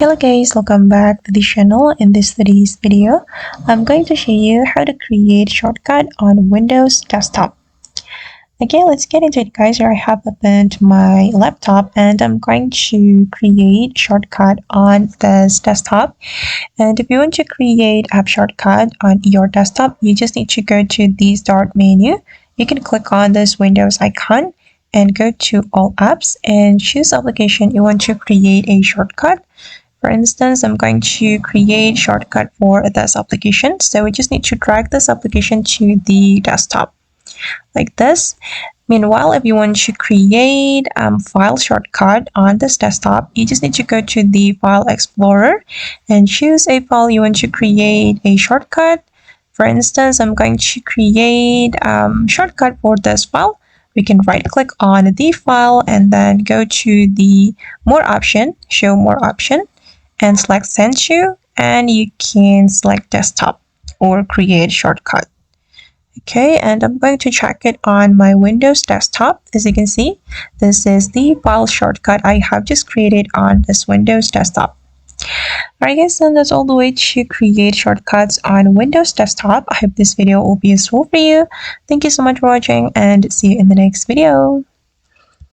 Hello guys, welcome back to the channel. In today's video, I'm going to show you how to create shortcut on Windows desktop. Okay, let's get into it guys. Here I have opened my laptop and I'm going to create shortcut on this desktop. And if you want to create app shortcut on your desktop, you just need to go to the start menu. You can click on this Windows icon and go to all apps and choose application you want to create a shortcut. For instance, I'm going to create shortcut for this application. So we just need to drag this application to the desktop like this. Meanwhile, if you want to create file shortcut on this desktop, you just need to go to the File Explorer and choose a file you want to create a shortcut. For instance, I'm going to create shortcut for this file. We can right click on the file and then go to the More option, Show More option, and select Send To, and you can select Desktop or Create Shortcut. Okay, and I'm going to check it on my Windows desktop. As you can see, this is the file shortcut I have just created on this Windows desktop. Alright guys, and that's all the way to create shortcuts on Windows desktop. I hope this video will be useful for you. Thank you so much for watching and see you in the next video.